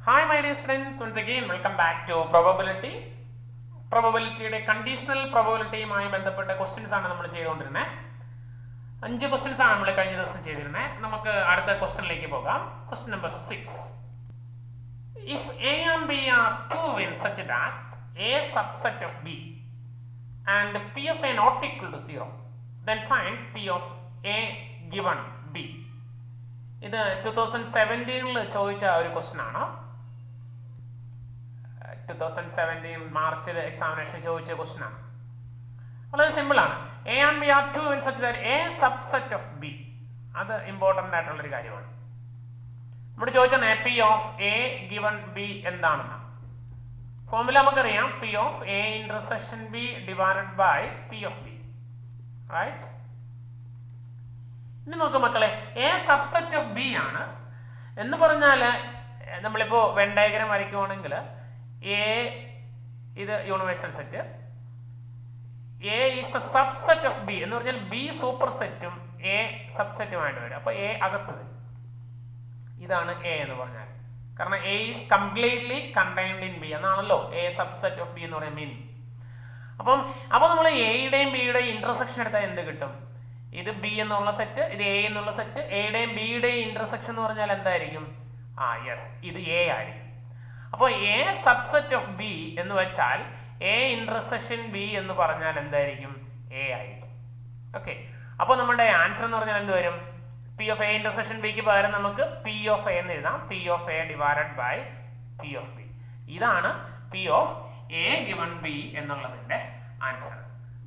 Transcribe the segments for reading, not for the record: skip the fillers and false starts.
Hi my dear students, once again welcome back to probability. Probability conditional probability യുമായി ബന്ധപ്പെട്ട questions ആണ് നമ്മൾ ചെയ്തുകൊണ്ടിരുന്നത്. 5 ക്വസ്റ്റ്യൻസ് ആണ് നമ്മൾ കഴിഞ്ഞ ദിവസം ചെയ്തിരുന്നത്. നമുക്ക് അടുത്ത ക്വസ്റ്റ്യനിലേക്ക് പോകാം. Question number 6. If A and B are two wins such that A subset of B and P of A not equal to 0, then find P of A given B. ഇത് 2017 ചോദിച്ച ഒരു ക്വസ്റ്റ്യൻ ആണ്. 2017 മാർച്ചിൽ എക്സാമിനേഷൻ ചോദിച്ച question ആണ്. വളരെ simple ആണ്. A and B are two in such that A subset of B. അത് ഇമ്പോർട്ടൻ്റ് ആയിട്ടുള്ളൊരു കാര്യമാണ്. നമ്മൾ ചോദിച്ചാൽ P of A given B എന്താണെന്ന് ഫോർമുല നമുക്കറിയാം. P of A intersection B divided by P of B. Right. ഇനി നോക്ക് മക്കളെ, എ സബ്സെറ്റ് ഓഫ് ബി ആണ് എന്ന് പറഞ്ഞാൽ നമ്മളിപ്പോൾ വെൻ ഡയഗ്രം വരയ്ക്കുവാണെങ്കിൽ എ ഇത് universal set, A is the subset of B എന്ന് പറഞ്ഞാൽ ബി സൂപ്പർ സെറ്റും എ സബ്സെറ്റുമായിട്ട് വരും. അപ്പോൾ എ അകത്ത് വരും. ഇതാണ് എ എന്ന് പറഞ്ഞാൽ. കാരണം A is completely contained in B എന്നാണല്ലോ എ സബ്സെറ്റ് ഓഫ് ബി എന്ന് പറയുന്ന മീനിങ്. അപ്പോൾ നമ്മൾ എയുടെയും ബിയുടെയും ഇന്റർസെക്ഷൻ എടുത്താൽ എന്ത് കിട്ടും? ഇത് ബി എന്നുള്ള സെറ്റ്, ഇത് എ എന്നുള്ള സെറ്റ്. എയുടെയും ബിയുടെയും ഇന്റർസെക്ഷൻ എന്ന് പറഞ്ഞാൽ എന്തായിരിക്കും? യെസ്, ഇത് എ ആയിരിക്കും. അപ്പോൾ എ സബ്സെറ്റ് ഓഫ് ബി എന്ന് വെച്ചാൽ എ ഇന്റർസെക്ഷൻ ബി എന്ന് പറഞ്ഞാൽ എന്തായിരിക്കും? എ ആയിരിക്കും. ഓക്കെ. അപ്പോൾ നമ്മുടെ ആൻസർ എന്ന് പറഞ്ഞാൽ എന്ത് വരും? പി ഓഫ് എ ഇന്റർസെക്ഷൻ ബിക്ക് പകരം നമുക്ക് പി ഓഫ് എ എന്ന് എഴുതാം. P of A divided by P of B. ഇതാണ് P of A given B എന്നുള്ളതിന്റെ ആൻസർ.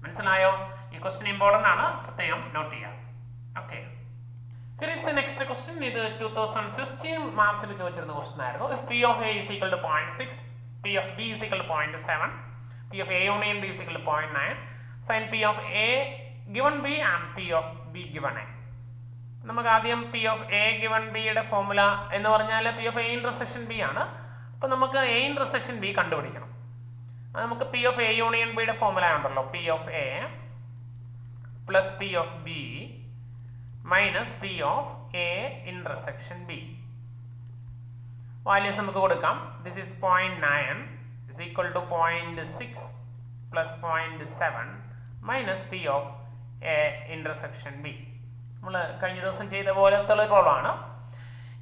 മനസ്സിലായോ? ഈ ക്വസ്റ്റ്യൻ ഇമ്പോർട്ടൻ്റ് ആണ്, പ്രത്യേകം നോട്ട് ചെയ്യാം. Okay. Here is the next question. ഇത് 2015 മാർച്ചിൽ ചോദിച്ചിരുന്ന ക്വസ്റ്റ്യൻ ആയിരുന്നു. If P of A is equal to 0.6, P of B is equal to 0.7, P of A union B is equal to 0.9, find P of A given B and P of B given A. നമുക്ക് ആദ്യം P of A given B യുടെ formula എന്ന് പറഞ്ഞാൽ P of A intersection B ആണ്. അപ്പോൾ നമുക്ക് A intersection B കണ്ടുപിടിക്കണം. അത് നമുക്ക് P of A union B യുടെ ഫോർമുല ഉണ്ടല്ലോ. P of A plus P of B minus P of A intersection B. Values നമുക്ക് കൊടുക്കാം. This is 0.9 is equal to 0.6 plus 0.7 minus P of A intersection B. നമ്മൾ കഴിഞ്ഞ ദിവസം ചെയ്ത പോലത്തെ ഒരു പ്രോബ്ലം ആണ്.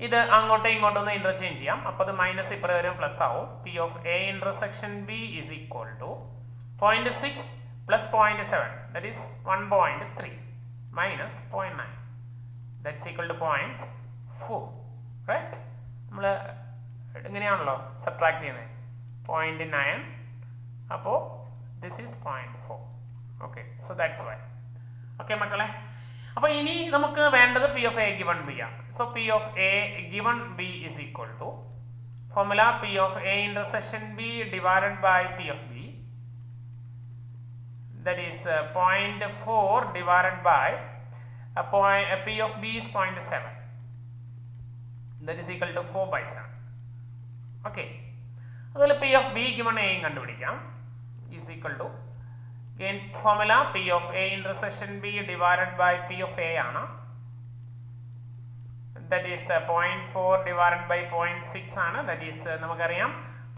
ഇത് അങ്ങോട്ടും ഇങ്ങോട്ടും ഒന്ന് ഇന്റർചേഞ്ച് ചെയ്യാം. അപ്പോൾ അത് മൈനസ് ഇപ്പുറം വരും, പ്ലസ് ആവും. P of A intersection B is equal to 0.6 plus 0.7 that is 1.3 minus 0.9 that's equal to 0.4. right? നമ്മൾ ഇങ്ങനെയാണല്ലോ സബ്ട്രാക്ട് ചെയ്യുന്നത്. 0.9 അപ്പോൾ this is 0.4. okay, so that's why. okay മക്കളെ, അപ്പോൾ ഇനി നമുക്ക് വേണ്ടത് P of A given B ആണ്. so P of A given B is equal to formula P of A intersection B divided by P of B, that is 0.4 divided by P of B is 0.7, that is equal to 4 by 7. okay, അതുപോലെ P of B given A കണ്ടുപിടിക്കാം. is equal to again formula P of A intersection B divided by P of A ആണ്. that is 0.4 divided by 0.6 ആണ്. that is നമുക്കറിയാം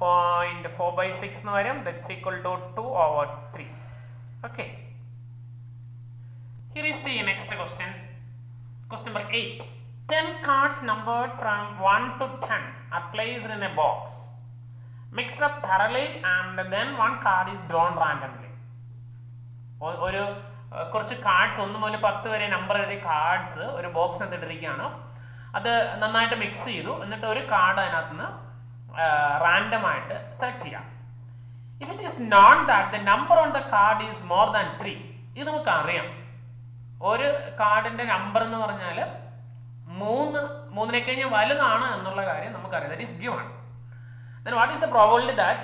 0.4 by 6 എന്ന് വരും. that's equal to 2 over 3. okay, here is the next question. question number 8. 10 cards numbered from 1 to 10 are placed in a box, mixed up thoroughly, and then one card is drawn randomly. ഒരു കുറച്ച് cards 1 മുതൽ 10 വരെ number എഴുതിയ cards ഒരു ബോക്സിനകത്ത് ഇട്ടിരിക്കുകയാണ്. അത് നന്നായിട്ട് മിക്സ് ചെയ്തു. എന്നിട്ട് ഒരു കാർഡ് അതിനകത്ത് നിന്ന് റാൻഡം ആയിട്ട് സെലക്ട് ചെയ്യാം. if it is known that the number on the card is more than 3, ഇത് നമുക്ക് അറിയാം. ഒരു കാർഡിന്റെ നമ്പർ എന്ന് പറഞ്ഞാൽ 3 കഴിഞ്ഞാൽ വലുതാണ് എന്നുള്ള കാര്യം നമുക്കറിയാം. that is given. then what is the probability that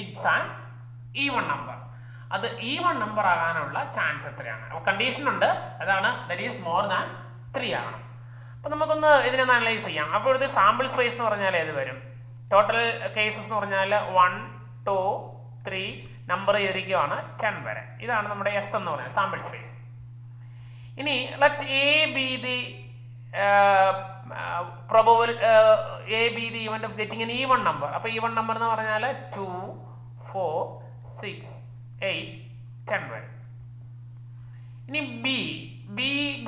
it's an even number? അത് ഈവൺ നമ്പർ ആകാനുള്ള ചാൻസ് എത്രയാണ്? അപ്പോൾ കണ്ടീഷൻ ഉണ്ട്, അതാണ് that is more than 3 ആകണം. അപ്പോൾ നമുക്കൊന്ന് ഇതിനൊന്ന് അനലൈസ് ചെയ്യാം. അപ്പോൾ ഇത് സാമ്പിൾ സ്പേസ് എന്ന് പറഞ്ഞാൽ ഏത് വരും? ടോട്ടൽ കേസസ് എന്ന് പറഞ്ഞാൽ 1 2 3 നമ്പർ ചെയ്തിരിക്കുകയാണ് 10 വരെ. ഇതാണ് നമ്മുടെ എസ് എന്ന് പറയുന്നത് സാമ്പിൾ സ്പേസ്. ഇനി let A be the probable A be the event of getting an even number. അപ്പോൾ even number എന്ന് പറഞ്ഞാൽ 2, 4, 6, 8, 10 വരെ. ഇനി B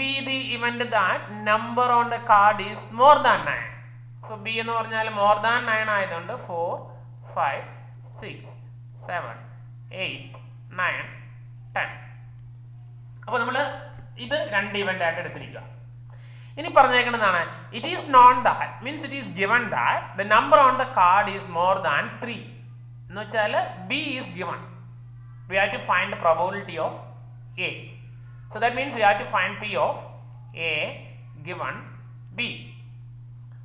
be the event that number on the card is more than 9. So B എന്ന് പറഞ്ഞാൽ more than 9 ആയതുകൊണ്ട് 4, 5, 6, 7, 8, 9, 10. അപ്പോൾ നമ്മൾ ഇത് രണ്ട് ഇവന്റ് ആയിട്ട് എടുത്തിരിക്കുക. ഇനി പറഞ്ഞേക്കുന്നതാണ് it is known that means it is given that the number on the card is more than 3 എന്ന് വെച്ചാൽ B is given. We have to find the probability of A. So that means we have to find P of A given B.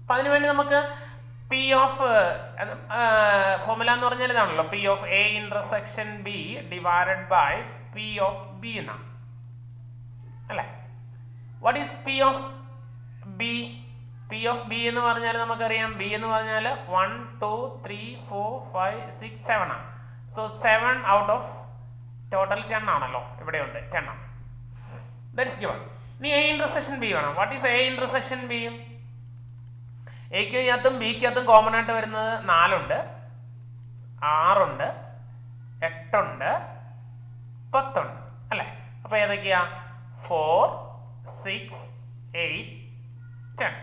അപ്പം അതിനുവേണ്ടി നമുക്ക് P of formula എന്ന് പറഞ്ഞാൽ ഇതാണല്ലോ, P of A intersection B divided by P of B എന്നാണ് അല്ലേ. What is P of B? P of B എന്ന് പറഞ്ഞാൽ നമുക്കറിയാം ബി എന്ന് പറഞ്ഞാൽ 1, 2, 3, 4, 5, 6, 7 ആണ്. സോ 7 ഔട്ട് ഓഫ് ടോട്ടൽ 10 ആണല്ലോ, ഇവിടെ ഉണ്ട് 10 ആണ്. That is given. ഇനി എ ഇന്റർസെക്ഷൻ ബി വേണം. What is A intersection B? എക്കകത്തും ബിക്കകത്തും കോമൺ ആയിട്ട് വരുന്നത് 4 ഉണ്ട്, 6 ഉണ്ട്, 8 ഉണ്ട്, 10 ഉണ്ട് അല്ലേ. അപ്പൊ ഏതൊക്കെയാ? 4, 6, 8, 10.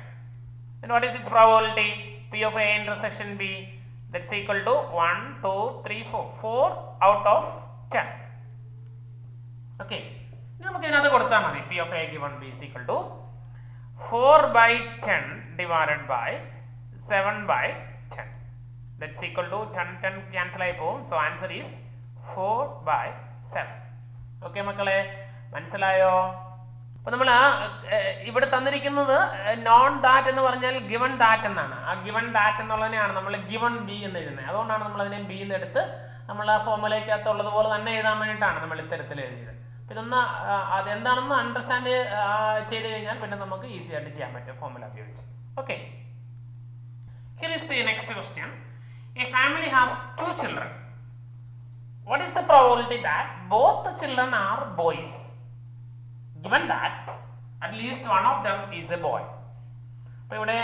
Then what is its probability? P of A intersection B, that's equal to 1, 2, 3, 4. 4 out of 10. Okay. ഇനി നമുക്ക് ഇതിനകത്ത് കൊടുത്താൽ മതി. P of A given B is equal to 4 by 10 divided by 7 by 10. That's equal to 10 cancel ആയി പോകും. So answer is 4 by 7. Okay മക്കളെ, മനസ്സിലായോ? അപ്പൊ നമ്മൾ ഇവിടെ തന്നിരിക്കുന്നത് നോൺ ദാറ്റ് എന്ന് പറഞ്ഞാൽ ഗിവൺ ദാറ്റ് എന്നാണ്. ആ ഗിവൺ ദാറ്റ് എന്നുള്ളതിനെയാണ് നമ്മൾ ഗിവൺ ബി എന്ന് എഴുതുന്നത്. അതുകൊണ്ടാണ് നമ്മൾ അതിനെ ബി എന്ന് എടുത്ത് നമ്മൾ ആ ഫോർമുലയ്ക്കകത്തുള്ളതുപോലെ തന്നെ എഴുതാൻ വേണ്ടിയിട്ടാണ് നമ്മൾ ഇത്തരത്തിൽ എഴുതിയത്. ഇതൊന്ന് അതെന്താണെന്ന് അണ്ടർസ്റ്റാൻഡ് ചെയ്ത് കഴിഞ്ഞാൽ പിന്നെ നമുക്ക് ഈസി ആയിട്ട് ചെയ്യാൻ പറ്റും ഫോർമുല ഉപയോഗിച്ച്. Okay, here is the next question. A family has 2 children. What is the probability that both the children are boys? Given that at least one of them is a boy. അപ്പോൾ ഇവിടെ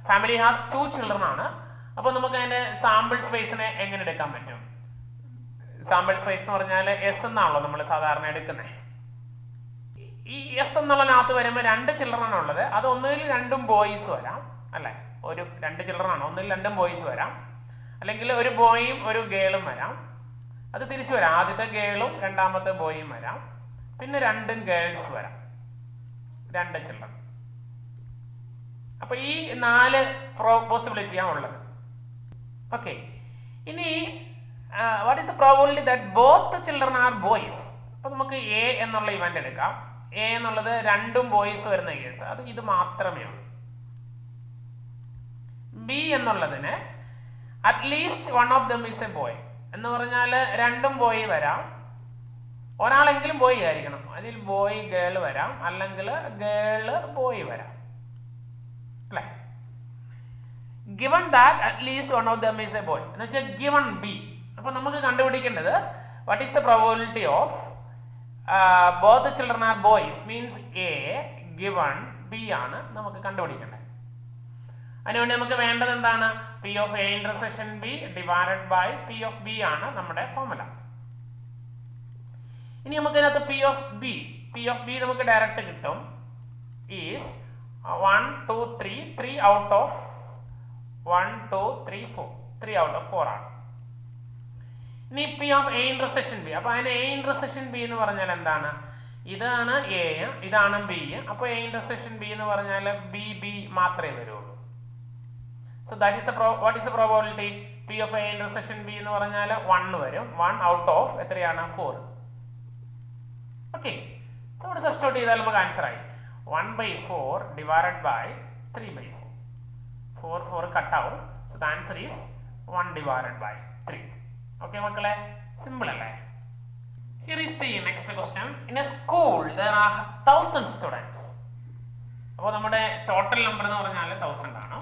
family has 2 children ആണ്. അപ്പോൾ നമുക്ക് അതിന്റെ sample സ്പേസിനെ എങ്ങനെ എടുക്കാൻ പറ്റും? Sample space എന്ന് പറഞ്ഞാൽ എസ് എന്നാണല്ലോ നമ്മൾ സാധാരണ എടുക്കുന്നത്. ഈ എസ് എന്നുള്ളതിനകത്ത് വരുമ്പോൾ 2 children ആണ് ഉള്ളത്. അത് ഒന്നുകിൽ 2 ബോയ്സ് വരാം അല്ലേ, 2 children ആണ്, ഒന്നുകിൽ 2 ബോയ്സ് വരാം, അല്ലെങ്കിൽ ഒരു ബോയും ഒരു ഗേളും വരാം. അത് തിരിച്ചു വരാം, ആദ്യത്തെ ഗേളും രണ്ടാമത്തെ ബോയും വരാം, പിന്നെ 2 ഗേൾസ് വരാം, 2 children. അപ്പൊ ഈ 4 പോസിബിലിറ്റിയാണ് ഉള്ളത്. ഓക്കെ, ഇനി what is the probability that both the children are boys? അപ്പൊ നമുക്ക് എ എന്നുള്ള ഇവന്റ് എടുക്കാം. എ എന്നുള്ളത് 2 ബോയ്സ് വരുന്ന കേസ്, അത് ഇത് മാത്രമേ ഉള്ളൂ. ബി എന്നുള്ളതിന് at least one of them is a boy എന്ന് പറഞ്ഞാൽ 2 ബോയ് വരാം, ഒരാളെങ്കിലും ബോയ് ആയിരിക്കണം. അതിൽ ബോയ് ഗേൾ വരാം, അല്ലെങ്കിൽ ഗേള് ബോയ് വരാം അല്ലെ. Given that at least one of them is a boy എന്ന് വെച്ചാൽ ഗിവൺ ബി. അപ്പൊ നമുക്ക് കണ്ടുപിടിക്കേണ്ടത് what is the probability of both children are boys means A given B ആണ് നമുക്ക് കണ്ടുപിടിക്കേണ്ടത്. അതിനുവേണ്ടി നമുക്ക് വേണ്ടത് എന്താണ്? P of A intersection B divided by P of B ആണ് നമ്മുടെ ഫോർമുല. ഇനി നമുക്ക് ഇതിനകത്ത് പി ഓഫ് ബി നമുക്ക് ഡയറക്റ്റ് കിട്ടും. Is 1, 2, 3 out of 1, 2, 3, 4 3 out of 4 ആണ്. ഇനി P of A intersection B. അപ്പൊ അതിന് എ ഇന്റർസെക്ഷൻ ബി എന്ന് പറഞ്ഞാൽ എന്താണ്? ഇതാണ് എ, ഇതാണ് ബി. അപ്പൊ എ ഇന്റർസെക്ഷൻ ബി എന്ന് പറഞ്ഞാൽ ബി മാത്രമേ വരുള്ളൂ. So that is what is the probability? P of A intersection B എന്ന് പറഞ്ഞാൽ 1 വരും. 1 ഔട്ട് ഓഫ് എത്രയാണ്? 4. ഓക്കെ, സോ ഇവിടെ സബ്സ്റ്റിറ്റ്യൂട്ട് ചെയ്താൽ നമുക്ക് ആൻസർ ആയി 1/4 ഡിവൈഡഡ് ബൈ 3/4. 4 കട്ടാവും. So the answer is 1 divided by 3. Okay മക്കളെ, സിമ്പിൾ അല്ലേ? Here is the next question. In a school there are 1000 students. അപ്പോൾ നമ്മുടെ ടോട്ടൽ നമ്പർ എന്ന് പറഞ്ഞാൽ 1000 ആണ്.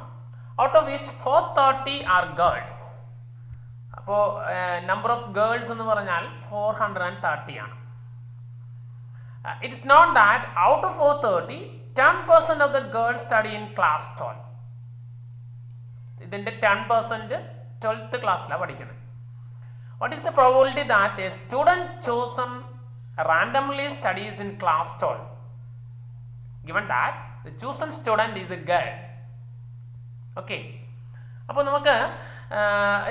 Out of which 430 are girls. അപ്പോൾ നമ്പർ ഓഫ് ഗേൾസ് എന്ന് പറഞ്ഞാൽ 430 ആണ്. It's not that out of 430 10% of the girls study in class 12. ഇതിന്റെ 10% 12th ക്ലാസ്സിലാണ് പഠിക്കുന്നത്. What is the probability that a student chosen randomly studies in class 12 given that the chosen student is a girl? Okay. അപ്പോൾ നമുക്ക്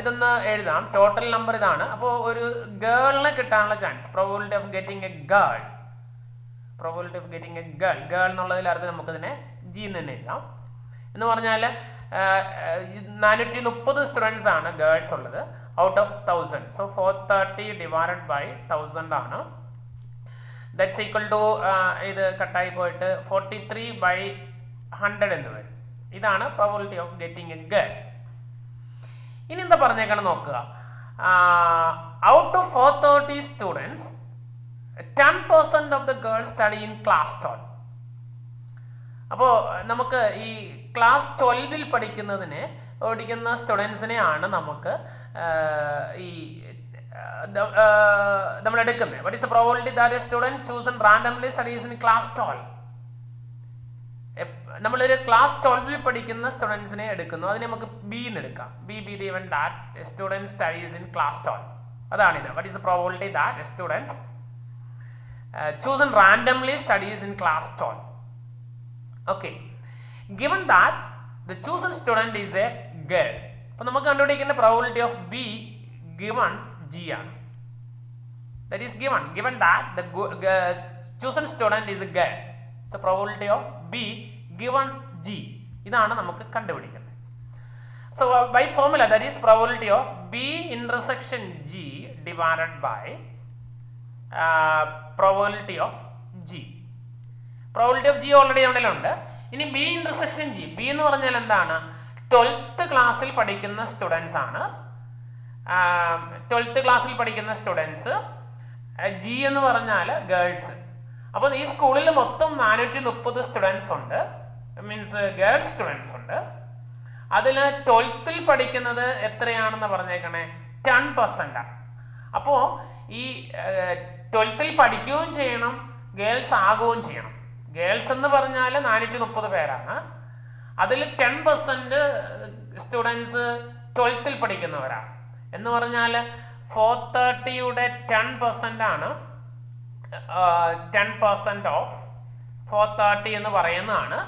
ഇതൊന്ന് എഴുതാം. Total number ഇതാണ്. അപ്പോൾ ഒരു ഗേളിനെ കിട്ടാനുള്ള chance, probability of getting A girl, probability of getting A girl, girl എന്നുള്ളതിൽ അർത്ഥം നമുക്കിതിനെ ജി എന്ന് തന്നെ എഴുതാം. എന്ന് പറഞ്ഞാൽ 430 സ്റ്റുഡൻസ് ആണ് ഗേൾസ് ഉള്ളത് out of 1000. So 430 divided by 1000 ആണ്. ദാറ്റ്സ് ഈക്വൽ ടു ഇത് കട്ടായി പോയിട്ട് 43/100 എന്ന് വരും. ഇതാണ് probability of getting A girl. ഇനി എന്താ പറഞ്ഞേക്കണം നോക്കുക. Out of 430 students 10% of the girls study in class 12. അപ്പോൾ നമുക്ക് ഈ ക്ലാസ് 12ൽ പഠിക്കുന്ന സ്റ്റുഡൻസിനെയാണ് നമുക്ക് ഈ നമ്മൾ എടുക്കുന്നത്. What is the probability that a student chosen randomly studies in class 12? നമ്മളൊരു ക്ലാസ് 12ൽ പഠിക്കുന്ന സ്റ്റുഡൻസിനെ എടുക്കുന്നു, അതിനെ നമുക്ക് ബി എന്ന് എടുക്കാം. B the event that student studies in class 12. അതാണിത്. What is the probability that a student chosen randomly studies in class 12. Okay, given that the chosen student is a girl, അപ്പോൾ നമുക്ക് കണ്ടുപിടിക്കേണ്ട probability of B given G ആണ്. That is given that the chosen student is a girl, the probability of B given G, ഇതാണ് നമുക്ക് കണ്ടുപിടിക്കേണ്ടത്. So by formula, that is probability of B intersection G divided by probability of G. Probability of G already നമ്മുടെ ഉണ്ട്. ഇനി B intersection G. B എന്ന് പറഞ്ഞാൽ എന്താണ്? 12th ക്ലാസ്സിൽ പഠിക്കുന്ന സ്റ്റുഡൻസ് ആണ്. 12th ക്ലാസ്സിൽ പഠിക്കുന്ന സ്റ്റുഡൻസ്. ജി എന്ന് പറഞ്ഞാൽ ഗേൾസ്. അപ്പോൾ ഈ സ്കൂളിൽ മൊത്തം 430 സ്റ്റുഡൻസ് ഉണ്ട്, മീൻസ് ഗേൾസ് സ്റ്റുഡൻസ് ഉണ്ട്. അതിൽ 12th പഠിക്കുന്നത് എത്രയാണെന്ന് പറഞ്ഞേക്കണേ? 10% ആണ്. അപ്പോൾ ഈ 12th പഠിക്കുകയും ചെയ്യണം, ഗേൾസ് ആകുകയും ചെയ്യണം. ഗേൾസ് എന്ന് പറഞ്ഞാൽ 430 പേരാണ്. അതിൽ 10% സ്റ്റുഡൻസ് 12th പഠിക്കുന്നവരാണ്. എന്ന് പറഞ്ഞാൽ 430യുടെ 10% ആണ് 10% ഓഫ് 430 എന്ന് പറയുന്നതാണ്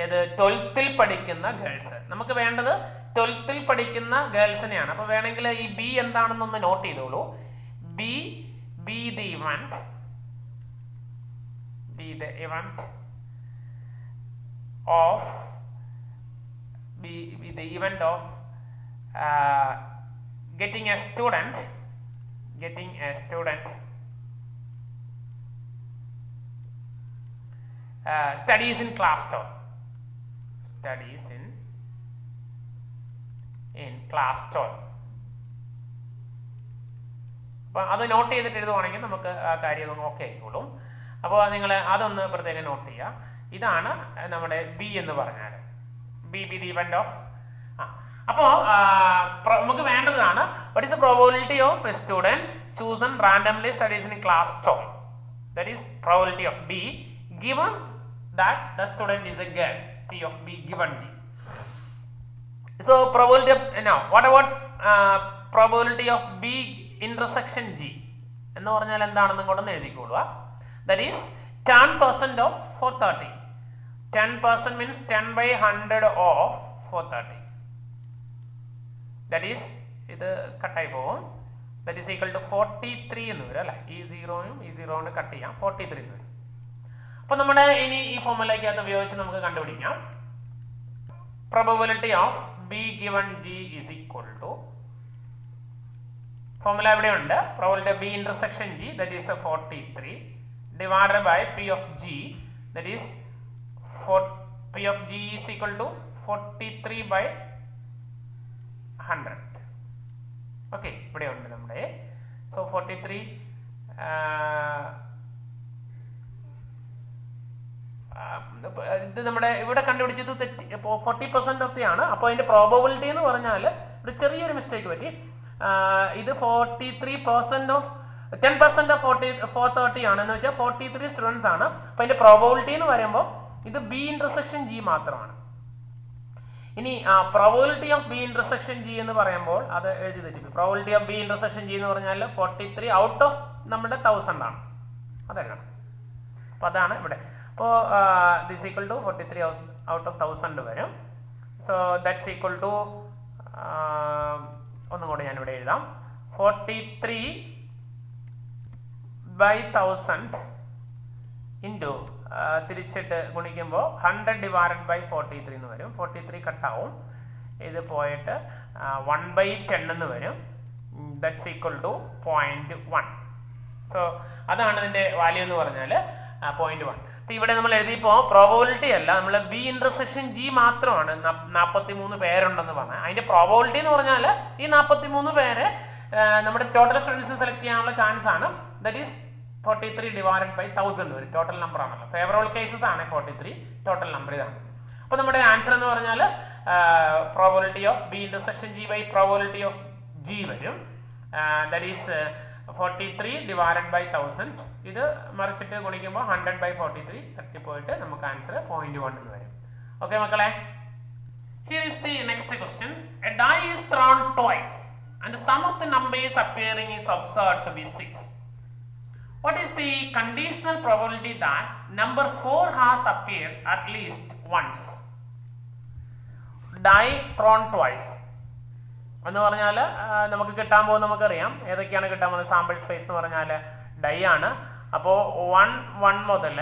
ഏത്? 12th പഠിക്കുന്ന ഗേൾസ്. നമുക്ക് വേണ്ടത് 12th പഠിക്കുന്ന ഗേൾസിനെയാണ്. അപ്പോൾ വേണമെങ്കിൽ ഈ ബി എന്താണെന്നൊന്ന് നോട്ട് ചെയ്തോളൂ. Be the event of getting a student studies in class 12. Studies in class 12. അപ്പോൾ അത് നോട്ട് ചെയ്തിട്ട് എഴുതുവാണെങ്കിൽ നമുക്ക് ആ കാര്യം ഓക്കെ ആയിക്കോളും. അപ്പോൾ നിങ്ങൾ അതൊന്ന് പ്രത്യേകം നോട്ട് ചെയ്യുക. ഇതാണ് നമ്മുടെ ബി എന്ന് പറഞ്ഞാൽ ബി ദി ഇവന്റ് ഓഫ്. അപ്പോൾ നമുക്ക് വേണ്ടതാണ് what is the probability of A student chosen randomly studies in class 12. That is probability of B given that the student is a girl. P of B given G. So probability of, now what about probability of B intersection G എന്ന് പറഞ്ഞാൽ എന്താണെന്ന് ഇങ്ങോട്ടൊന്ന് എഴുതിക്കോളുക. That is 10% of 430. 10% means 10/100 of 430. That is ഇത് കട്ടായി പോകും. That is equal to 43 എന്ന് വരും അല്ലേ? ഈ 0യും ഈ 0യും കട്ട് ചെയ്യാം, 43 എന്ന് വരും. അപ്പോൾ നമ്മുടെ ഇനി ഈ ഫോർമുലയ്ക്കകത്ത് ഉപയോഗിച്ച് നമുക്ക് കണ്ടുപിടിക്കാം. Probability of B given G is equal to, formula ഇവിടെ ഉണ്ട്. Probability of B intersection G, that is 43 divided by P of G, that is P of G is equal to 43/100. Okay, ഇവിടെ ഉണ്ട് നമ്മുടെ. സോ 43 ഇത് നമ്മുടെ ഇവിടെ കണ്ടുപിടിച്ചത് 40% of the ആണ്. അപ്പോൾ അതിന്റെ പ്രോബബിലിറ്റി എന്ന് പറഞ്ഞാൽ ഒരു ചെറിയൊരു മിസ്റ്റേക്ക് പറ്റി. ഇത് 43% ഓഫ് 10% ഓഫ് 430 ആണ് എന്ന് വെച്ചാൽ 43 സ്റ്റുഡൻസ് ആണ്. അപ്പോൾ അതിന്റെ പ്രോബബിലിറ്റി എന്ന് പറയുമ്പോൾ ഇത് ബി ഇന്റർസെക്ഷൻ ജി മാത്രമാണ്. ഇനി probability of B intersection G എന്ന് പറയുമ്പോൾ അത് എഴുതി തെറ്റിക്കും. Probability of B intersection G എന്ന് പറഞ്ഞാൽ 43 ഔട്ട് ഓഫ് നമ്മുടെ 1000 ആണ്. അതെഴുതണം. അപ്പോൾ അതാണ് ഇവിടെ. അപ്പോൾ this equal to 43 out of 1000 വരും. സോ ദാറ്റ്സ് ഈക്വൽ ടു ഒന്നും കൂടി ഞാനിവിടെ എഴുതാം. 43/1000 ഇൻറ്റു തിരിച്ചിട്ട് ഗുണിക്കുമ്പോൾ 100 ഡിവൈഡഡ് ബൈ 43 എന്ന് വരും. 43 കട്ടാവും. ഇത് പോയിട്ട് 1/10 എന്ന് വരും. That's equal to 0.1. സോ അതാണ് ഇതിൻ്റെ വാല്യൂ എന്ന് പറഞ്ഞാൽ 0.1. അപ്പോൾ ഇവിടെ നമ്മൾ എഴുതിയപ്പോൾ പ്രോബബിലിറ്റി അല്ല, നമ്മൾ ബി ഇന്റർസെക്ഷൻ ജി മാത്രമാണ് 43 പേരുണ്ടെന്ന് പറഞ്ഞാൽ. അതിൻ്റെ പ്രോബബിലിറ്റി എന്ന് പറഞ്ഞാൽ ഈ 43 പേര് നമ്മുടെ ടോട്ടൽ സ്റ്റുഡൻസിന് സെലക്ട് ചെയ്യാനുള്ള ചാൻസ് ആണ്. ദറ്റ് ഈസ് 43 ഡിവൈഡഡ് ബൈ 1000 വരും. ടോട്ടൽ നമ്പർ ആണല്ലോ. ഫേവറബിൾ കേസസ് ആണ് 43. ടോട്ടൽ നമ്പർ ഇതാണ്. അപ്പോൾ നമ്മുടെ ആൻസർ എന്ന് പറഞ്ഞാൽ probability of B intersection G by probability of G വരും. That is 43 divided by 1000. ഇത് മറിച്ചിട്ട് ഗുണിക്കുമ്പോൾ 100/43 തട്ടിപ്പോയിട്ട് നമുക്ക് ആൻസർ 0.1 എന്ന് വരും. ഓക്കെ മക്കളെ, here is the next question. A die is thrown twice and sum of the numbers appearing is observed to be 6. What is the conditional probability that number 4 has appeared at least once? Die thrown twice എന്ന് പറഞ്ഞാൽ നമുക്ക് കിട്ടാൻ പോകുന്നത് നമുക്കറിയാം. ഏതൊക്കെയാണ് കിട്ടാൻ പോകുന്നത്? Sample space എന്ന് പറഞ്ഞാൽ ഡൈ ആണ്. അപ്പോൾ 1 മുതൽ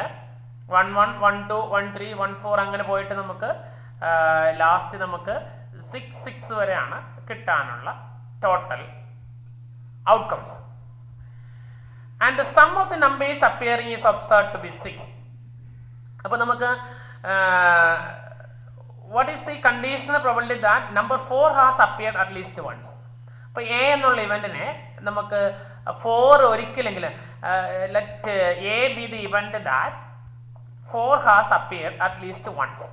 1 1 1 2 1 3 1 4 അങ്ങനെ പോയിട്ട് നമുക്ക് ലാസ്റ്റ് നമുക്ക് 6 വരെയാണ് കിട്ടാനുള്ള total outcomes. And the sum of the numbers appearing is observed to be 6. അപ്പോൾ നമുക്ക് what is the conditional probability that number 4 has appeared at least once? അപ്പോൾ എ എന്നുള്ള ഇവന്റിനെ നമുക്ക് 4 ഒരിക്കലെങ്കിലും let A be the event that 4 has appeared at least once.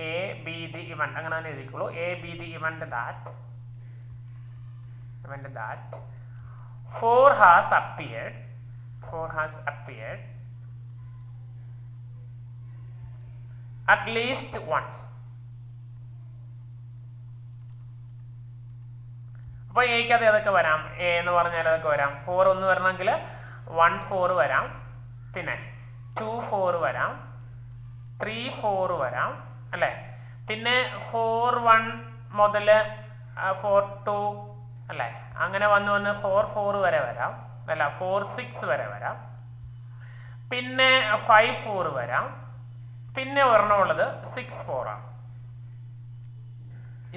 A be the event, അങ്ങനെ തന്നെ എഴുതിക്കോളൂ. A be the event that 4 has appeared at least once. അപ്പോൾ എയ്ക്കകത്ത് ഏതൊക്കെ വരാം? A എന്ന് പറഞ്ഞാൽ ഏതൊക്കെ വരാം? 4 ഒന്ന് വരണമെങ്കിൽ 1 4 വരാം, പിന്നെ 2 4 വരാം, 3 4 വരാം അല്ലേ? പിന്നെ 4 1 മുതൽ 4 2 അല്ലേ? അങ്ങനെ വന്ന് 4 4 വരെ വരാം അല്ല, 4 6 വരെ വരാം, പിന്നെ 5 4 വരാം, പിന്നെ ഒരെണ്ണമുള്ളത് 6 4 ആണ്.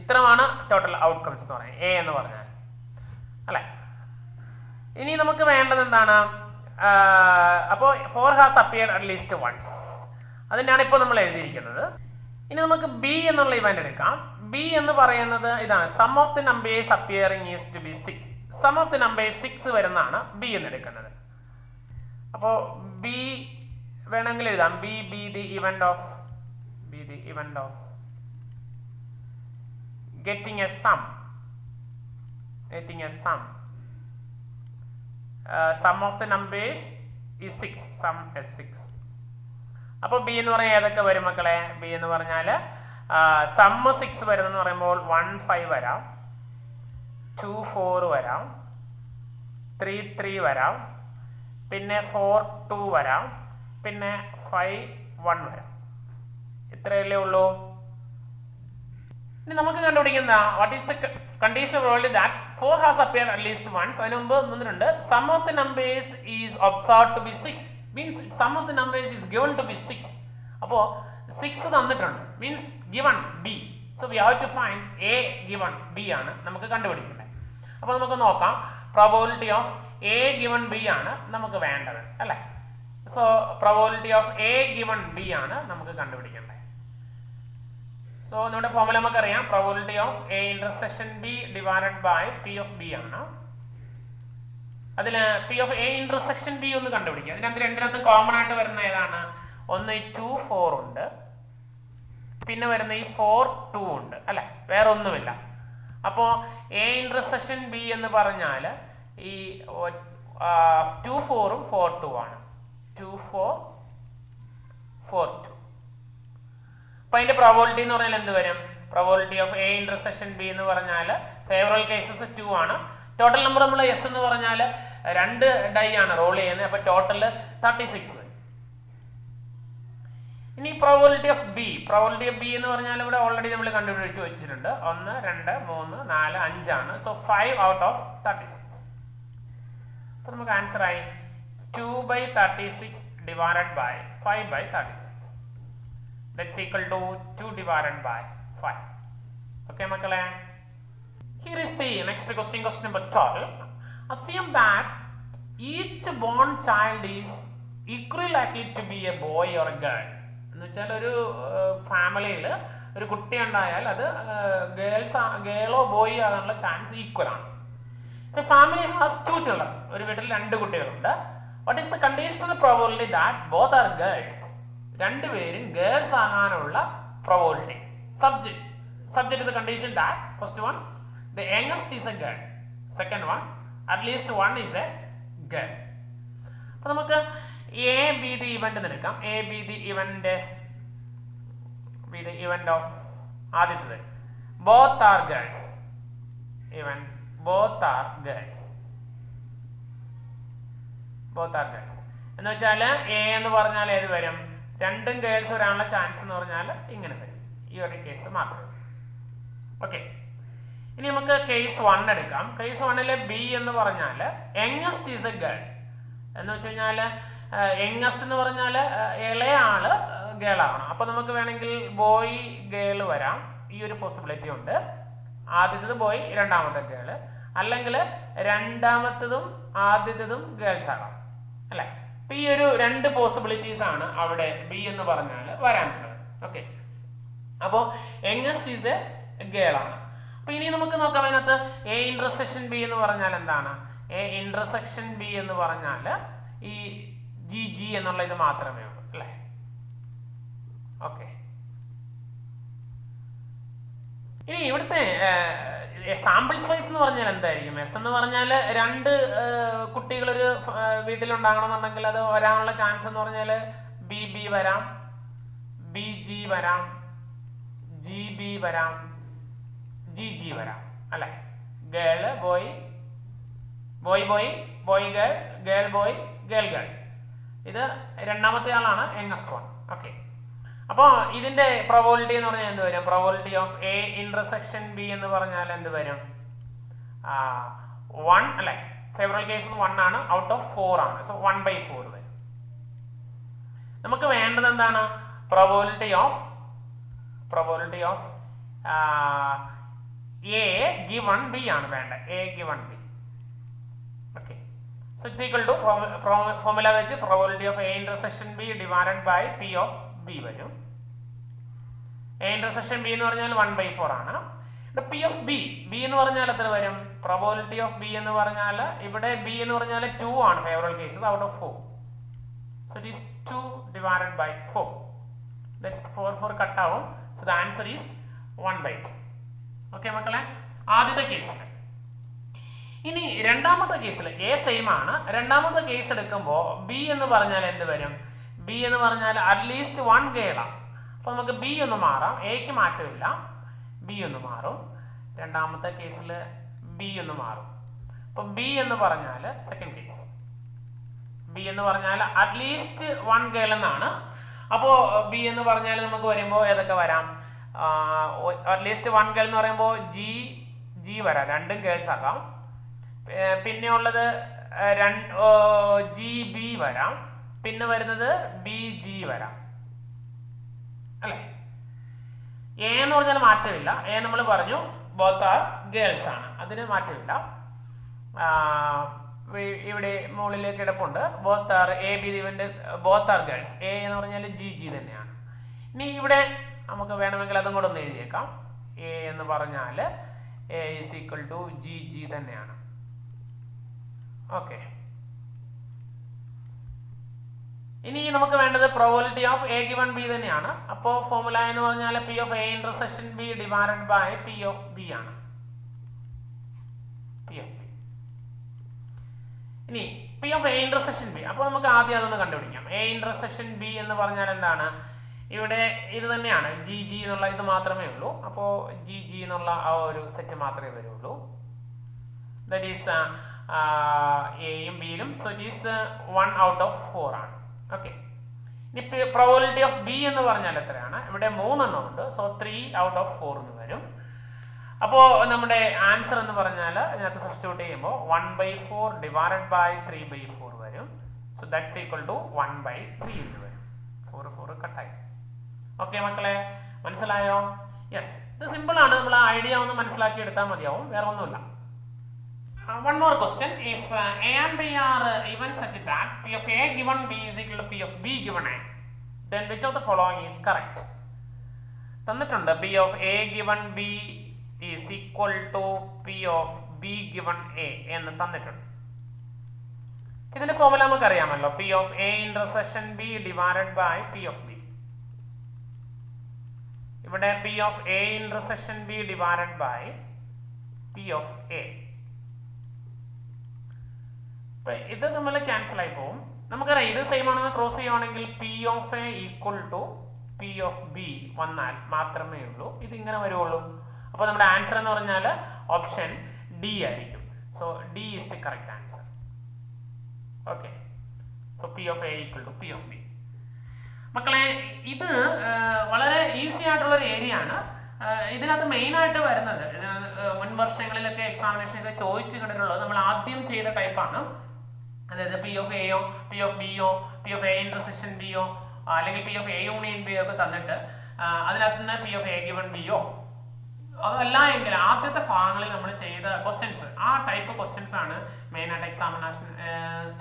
ഇത്രമാണ് ടോട്ടൽ ഔട്ട്കംസ് എന്ന് പറയുന്നത് എ എന്ന് പറഞ്ഞാൽ അല്ലേ? ഇനി നമുക്ക് വേണ്ടത് എന്താണ്? അപ്പോൾ 4 has appeared at least once, അതിനാണ് ഇപ്പോൾ നമ്മൾ എഴുതിയിരിക്കുന്നത്. ഇനി നമുക്ക് ബി എന്നുള്ള ഇവന്റ് എടുക്കാം. ബി എന്ന് പറയുന്നത് ഇതാണ്, sum of the numbers appearing is to be 6. Sum of the numbers 6 വരുന്നതാണ് ബി എന്ന് എടുക്കുന്നത്. അപ്പോൾ ബി വേണമെങ്കിൽ എഴുതാം, B the event of getting a sum. Sum of the numbers is 6. Sum is 6. അപ്പോൾ ബി എന്ന് പറഞ്ഞാൽ ഏതൊക്കെ വരും മക്കളെ? ബി എന്ന് പറഞ്ഞാൽ സം 6 വരുന്നെന്ന് പറയുമ്പോൾ 1 5 വരാം, 2 4 വരാം, 3 3 വരാം, പിന്നെ 4 2 വരാം, പിന്നെ 5 1 വരാം. ഇത്രയല്ലേ ഉള്ളൂ. ഇനി നമുക്ക് കണ്ടുപിടിക്കുന്ന what is the conditional probability that 4 has appeared at least once. അതിന് മുമ്പ് ഒന്നുണ്ട്, sum of the numbers is observed to be 6 means sum of the numbers is given to be 6. അപ്പോൾ 6 തന്നിട്ടുണ്ട് means given B. So we have to find A given B ആണ് നമുക്ക് കണ്ടുപിടിക്കേണ്ടത്. അപ്പോൾ നമുക്ക് നോക്കാം, probability of A given B ആണ് നമുക്ക് വേണ്ടത് അല്ലേ? So probability of A given B ആണ് നമുക്ക് കണ്ടുപിടിക്കേണ്ടത്. സോ നമ്മുടെ ഫോർമുല നമുക്കറിയാം, probability of A intersection B divided by P of B ആണ്. അതിൽ P of A intersection B ഒന്ന് കണ്ടുപിടിക്കുക. അതിനകത്ത് രണ്ടിനകത്ത് കോമൺ ആയിട്ട് വരുന്ന ഏതാണ്? ഒന്ന് ഈ 2 4 ഉണ്ട്, പിന്നെ വരുന്ന ഈ 4 2 ഉണ്ട് അല്ലെ? വേറെ ഒന്നുമില്ല. അപ്പോൾ എ ഇന്റർസെക്ഷൻ ബി എന്ന് പറഞ്ഞാൽ ഈ 2 4 ഉം 4 2 ആണ്. 2 4 4 2 അപ്പോൾ അതിന്റെ പ്രോബബിലിറ്റി എന്ന് പറഞ്ഞാൽ എന്ത് വരും? Probability of A intersection B എന്ന് പറഞ്ഞാൽ ഫേവറബിൾ കേസസ് 2 ആണ്. ടോട്ടൽ നമ്പർ നമ്മൾ എസ് എന്ന് പറഞ്ഞാൽ 2 ഡൈ ആണ് റോൾ ചെയ്യുന്നത്. അപ്പോൾ ടോട്ടൽ 36 വരും. ഇനി പ്രോബബിലിറ്റി ഓഫ് ബി എന്ന് പറഞ്ഞാൽ ഇവിടെ ഓൾറെഡി നമ്മൾ കണ്ടുപിടിച്ച് വെച്ചിട്ടുണ്ട്. 1 2 3 4 5 ആണ്. So 5 out of 36. അപ്പോൾ നമുക്ക് ആൻസർ ആയി 2/36 divided by 5/36. That's equal to 2 divided by 5. Okay, makale. Here is the next question number 12. Assume that each born child is equally likely to be a boy or a girl. എന്ന് വെച്ചാൽ ഒരു ഫാമിലിയിൽ ഒരു കുട്ടി ഉണ്ടായാൽ അത് ഗേളോ boy ആകാനുള്ള chance equal ആണ്. Family has 2 children. ഒരു വീട്ടിൽ 2 കുട്ടികളുണ്ട്. What is the conditional probability that both are girls? രണ്ടുപേരും ഗേൾസ് ആകാനുള്ള probability. Subject to the condition that first one, the youngest is a girl. Second one, at least one is a girl. അപ്പോൾ നമുക്ക് A be the event എടുക്കാം. A be the event of ആദ്യത്തേത് both are girls. Both are girls എന്ന് വെച്ചാൽ A എന്ന് പറഞ്ഞാൽ ഏത് വരും? 2 ഗേൾസ് വരാനുള്ള ചാൻസ് എന്ന് പറഞ്ഞാൽ ഇങ്ങനെ വരും. ഈ ഒരു കേസ് മാത്രമേ. ഓക്കെ, ഇനി നമുക്ക് കേസ് 1 എടുക്കാം. കേസ് 1 ബി എന്ന് പറഞ്ഞാൽ യങ്ങസ്റ്റ് ഈസ് എ ഗേൾ എന്ന് വെച്ച് കഴിഞ്ഞാൽ യങ്ങസ്റ്റ് എന്ന് പറഞ്ഞാൽ ഇളയ ആള് ഗേൾ ആവണം. അപ്പൊ നമുക്ക് വേണമെങ്കിൽ ബോയ് ഗേൾ വരാം. ഈ ഒരു പോസിബിലിറ്റി ഉണ്ട്. ആദ്യത്തേത് ബോയ്, രണ്ടാമത്തെ ഗേൾ, അല്ലെങ്കിൽ രണ്ടാമത്തതും ആദ്യത്തേതും ഗേൾസ് ആകാം അല്ലെ. അപ്പൊ ഈ ഒരു 2 പോസിബിലിറ്റീസ് ആണ് അവിടെ ബി എന്ന് പറഞ്ഞാൽ വരാനുള്ളത്. ഓക്കെ, അപ്പോൾ യങ്ങസ്റ്റ് ഈസ് എ ഗേൾ ആണ്. അപ്പൊ ഇനി നമുക്ക് നോക്കാം അതിനകത്ത് എ ഇന്റർസെക്ഷൻ ബി എന്ന് പറഞ്ഞാൽ എന്താണ്? എ ഇന്റർസെക്ഷൻ ബി എന്ന് പറഞ്ഞാൽ ഈ ജി എന്നുള്ള ഇത് മാത്രമേ ഉള്ളൂ അല്ലെ. ഓക്കെ, ഇനി ഇവിടുത്തെ സാമ്പിൾ സ്പേസ് എന്ന് പറഞ്ഞാൽ എന്തായിരിക്കും? എസ് എന്ന് പറഞ്ഞാൽ 2 കുട്ടികൾ ഒരു വീട്ടിലുണ്ടാകണമെന്നുണ്ടെങ്കിൽ അത് വരാനുള്ള ചാൻസ് എന്ന് പറഞ്ഞാൽ ബി വരാം, ജി വരാം, ജി വരാം, ജി വരാം അല്ലെ. Girl boy, boy girl, girl boy, girl. ഇത് രണ്ടാമത്തെ ആളാണ് യങ്ങസ്റ്റ് വൺ. ഓക്കെ, അപ്പോൾ ഇതിന്റെ പ്രോബബിലിറ്റി എന്ന് പറഞ്ഞാൽ എന്ത് വരും? Probability of A intersection B എന്ന് പറഞ്ഞാൽ എന്ത് വരും? 1 അല്ലെ. ഫേവറബിൾ കേസ് 1 ആണ്, ഔട്ട് ഓഫ് 4 ആണ്. സോ 1/4 വരും. നമുക്ക് വേണ്ടത് എന്താണ്? Probability of A given B ആണ് വേണ്ടത്. A given B. Okay, so it's equal to formula വെച്ച് probability of A intersection B divided by P of B വരും. എ ഇന്റർസെക്ഷൻ ബി എന്ന് പറഞ്ഞാൽ 1/4 ആണ്. പി ഓഫ് ബി എന്ന് പറഞ്ഞാൽ എത്ര വരും? പ്രോബബിലിറ്റി ഓഫ് ബി എന്ന് പറഞ്ഞാൽ ഇവിടെ ബി എന്ന് പറഞ്ഞാൽ 2 ആണ് favourable case out of 4. So it is 2 divided by 4. That's 4 cut ആവും. So the answer is 1/2. Okay മക്കളെ, ആദ്യത്തെ കേസിൽ. ഇനി രണ്ടാമത്തെ കേസിൽ എ സെയിം ആണ്. രണ്ടാമത്തെ കേസ് എടുക്കുമ്പോൾ ബി എന്ന് പറഞ്ഞാൽ എന്ത് വരും? ബി എന്ന് പറഞ്ഞാൽ അറ്റ്ലീസ്റ്റ് 1 ഗേളാണ്. അപ്പൊ നമുക്ക് ബി ഒന്ന് മാറാം. എക്ക് മാറ്റമില്ല, ബി ഒന്ന് മാറും. രണ്ടാമത്തെ കേസിൽ ബി ഒന്ന് മാറും. അപ്പൊ ബി എന്ന് പറഞ്ഞാൽ സെക്കൻഡ് കേസ് ബി എന്ന് പറഞ്ഞാൽ അറ്റ്ലീസ്റ്റ് 1 ഗേൾ എന്നാണ്. അപ്പോൾ ബി എന്ന് പറഞ്ഞാൽ നമുക്ക് വരുമ്പോൾ ഏതൊക്കെ വരാം? അറ്റ്ലീസ്റ്റ് 1 ഗേൾ എന്ന് പറയുമ്പോൾ ജി വരാം, 2 ഗേൾസ് ആകാം. പിന്നെ ഉള്ളത് ജി ബി വരാം. പിന്നെ വരുന്നത് ജി വരാം അല്ലെ. എ എന്ന് പറഞ്ഞാൽ മാറ്റമില്ല. എ നമ്മൾ പറഞ്ഞു ബോത്ത് ആർ ഗേൾസ് ആണ്, അതിന് മാറ്റമില്ല. ഇവിടെ മുകളിലേക്ക് കിടപ്പുണ്ട് both are A B event both are girls. A എന്ന് പറഞ്ഞാൽ ജി തന്നെയാണ്. ഇനി ഇവിടെ നമുക്ക് വേണമെങ്കിൽ അതും കൂടെ ഒന്ന് എഴുതിയേക്കാം. എ എന്ന് പറഞ്ഞാൽ A is equal to G തന്നെയാണ്. ഓക്കെ, ഇനി നമുക്ക് വേണ്ടത് probability of A given B തന്നെയാണ്. അപ്പോൾ ഫോർമുല എന്ന് പറഞ്ഞാൽ P of A intersection B divided by P of B ആണ്. ഇനി P of A intersection B. അപ്പോൾ നമുക്ക് ആദ്യം അതൊന്ന് കണ്ടുപിടിക്കാം. എ ഇന്റർസെക്ഷൻ ബി എന്ന് പറഞ്ഞാൽ എന്താണ്? ഇവിടെ ഇത് തന്നെയാണ് ജി ജി എന്നുള്ള ഇത് മാത്രമേ ഉള്ളൂ. അപ്പോൾ ജി ജി എന്നുള്ള ആ ഒരു സെറ്റ് മാത്രമേ വരുള്ളൂ. ദാറ്റ് ഈസ് എയും ബിയിലും. So it is 1 out of 4 ആണ്. ഓക്കെ. ഇനി പ്രോബബിലിറ്റി ഓഫ് ബി എന്ന് പറഞ്ഞാൽ എത്രയാണ്? ഇവിടെ 3 എണ്ണം ഉണ്ട്. സോ 3 out of 4 എന്ന് വരും. അപ്പോൾ നമ്മുടെ ആൻസർ എന്ന് പറഞ്ഞാൽ ഇതിനകത്ത് സബ്സ്റ്റിറ്റ്യൂട്ട് ചെയ്യുമ്പോൾ 1/4 ഡിവൈഡഡ് ബൈ 3/4 വരും. സോ ദാറ്റ്സ് ഈക്വൽ ടു 1/3 എന്ന് വരും. 4 കട്ടായി. ഓക്കെ മക്കളെ, മനസ്സിലായോ? യെസ്, ഇത് സിമ്പിൾ ആണ്. നമ്മൾ ഐഡിയ ഒന്ന് മനസ്സിലാക്കി എടുത്താൽ മതിയാവും, വേറെ ഒന്നുമില്ല. One more question. If A and B are even such that P of A given B is equal to P of B given A, then which of the following is correct? തന്നിട്ടുണ്ട് P of A given B is equal to P of B given A എന്ന് തന്നിട്ടുണ്ട്. ഇതിന്റെ formula നമുക്ക് അറിയാമല്ലോ. P of A intersection B divided by P of B. ഇവിടെ P of A intersection B divided by P of A. ഇത് നമ്മൾ cancel ആയി പോകും. നമുക്കറിയാം ഇത് സെയിം ആണെന്ന് ക്രോസ് ചെയ്യുവാണെങ്കിൽ P of A equal to P of B വന്നാൽ മാത്രമേ ഉള്ളൂ ഇത് ഇങ്ങനെ വരുള്ളൂ. അപ്പോൾ നമ്മുടെ ആൻസർ എന്ന് പറഞ്ഞാൽ ഓപ്ഷൻ ഡി ആയിരിക്കും. So D is the correct answer. Okay. So P of A equal to P of B. മക്കളെ, ഇത് വളരെ ഈസി ആയിട്ടുള്ള ഒരു ഏരിയ ആണ്. ഇതിനകത്ത് മെയിൻ ആയിട്ട് വരുന്നത് മുൻ വർഷങ്ങളിലൊക്കെ എക്സാമിനേഷനൊക്കെ ചോദിച്ചു കണ്ടിട്ടുള്ളത് നമ്മൾ ആദ്യം ചെയ്ത ടൈപ്പാണ്. അതായത് P of Aയോ P of Bയോ P of A intersection Bയോ അല്ലെങ്കിൽ P of A union B ഒക്കെ തന്നിട്ട് അതിനകത്ത് നിന്ന് P of A given Bയോ അതല്ല എങ്കിൽ ആദ്യത്തെ ഭാഗങ്ങളിൽ നമ്മൾ ചെയ്ത ക്വസ്റ്റ്യൻസ്, ആ ടൈപ്പ് ക്വസ്റ്റ്യൻസ് ആണ് മെയിൻ ആയിട്ട് എക്സാമിനേഷൻ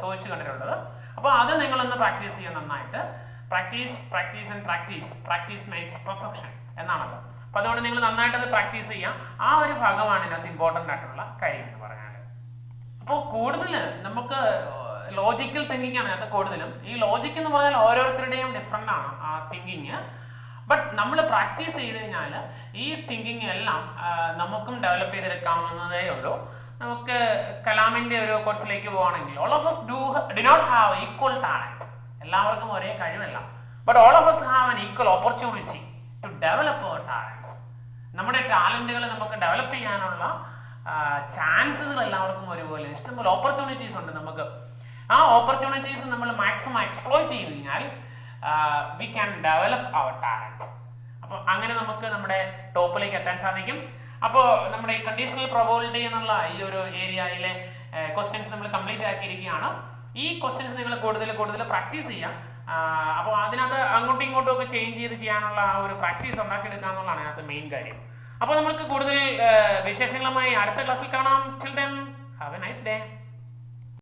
ചോദിച്ചു കണ്ടിട്ടുള്ളത്. അപ്പോൾ അത് നിങ്ങളൊന്ന് പ്രാക്ടീസ് ചെയ്യാൻ നന്നായിട്ട്. പ്രാക്ടീസ് മേക്സ് പെർഫെക്ഷൻ എന്നാണല്ലോ. അപ്പോൾ അതുകൊണ്ട് നിങ്ങൾ നന്നായിട്ട് അത് പ്രാക്ടീസ് ചെയ്യാം. ആ ഒരു ഭാഗമാണ് ഇതിനകത്ത് ഇമ്പോർട്ടൻ്റ് ആയിട്ടുള്ള കാര്യം എന്ന് പറഞ്ഞാൽ. അപ്പോൾ കൂടുതൽ നമുക്ക് ലോജിക്കൽ തിങ്കിങ് ആണ് അത് കൂടുതലും. ഈ ലോജിക് എന്ന് പറഞ്ഞാൽ ഓരോരുത്തരുടെയും ഡിഫറെൻ്റ് ആണ് ആ തിങ്കിങ്. ബട്ട് നമ്മൾ പ്രാക്ടീസ് ചെയ്ത് കഴിഞ്ഞാൽ ഈ തിങ്കിങ് എല്ലാം നമുക്കും ഡെവലപ്പ് ചെയ്തെടുക്കാവുന്നതേ ഉള്ളൂ. നമുക്ക് കലാമിൻ്റെ ഒരു കോഴ്സിലേക്ക് പോവുകയാണെങ്കിൽ all of us do not have equal talent. എല്ലാവർക്കും ഒരേ കഴിവല്ല. But all of us have an equal opportunity to develop our talents. നമ്മുടെ ടാലന്റുകൾ നമുക്ക് ഡെവലപ്പ് ചെയ്യാനുള്ള ചാൻസസുകൾ എല്ലാവർക്കും ഒരുപോലെ ഇഷ്ടംപോലെ ഓപ്പർച്യൂണിറ്റീസ് ഉണ്ട് നമുക്ക്. ആ ഓപ്പർച്യൂണിറ്റീസ് നമ്മൾ മാക്സിമം എക്സ്പ്ലോയിറ്റ് ചെയ്ത് കഴിഞ്ഞാൽ we can develop our talent. അപ്പോൾ അങ്ങനെ നമുക്ക് നമ്മുടെ ടോപ്പിലേക്ക് എത്താൻ സാധിക്കും. അപ്പോൾ നമ്മുടെ ഈ കണ്ടീഷണൽ പ്രോബബിലിറ്റി എന്നുള്ള ഈ ഒരു ഏരിയയിലെ ക്വസ്റ്റ്യൻസ് നമ്മൾ കംപ്ലീറ്റ് ആക്കിയിരിക്കുകയാണ്. ഈ ക്വസ്റ്റ്യൻസ് നിങ്ങൾ കൂടുതൽ പ്രാക്ടീസ് ചെയ്യാം. അപ്പോൾ അതിനകത്ത് അങ്ങോട്ടും ഇങ്ങോട്ടും ഒക്കെ ചേഞ്ച് ചെയ്ത് ചെയ്യാനുള്ള ആ ഒരു പ്രാക്ടീസ് ഉണ്ടാക്കിയെടുക്കുക എന്നുള്ളതാണ് അതിനകത്ത് മെയിൻ കാര്യം. അപ്പോൾ നമുക്ക് കൂടുതൽ വിശേഷങ്ങളുമായി അടുത്ത ക്ലാസ്സിൽ കാണാം. Till then, have a nice day.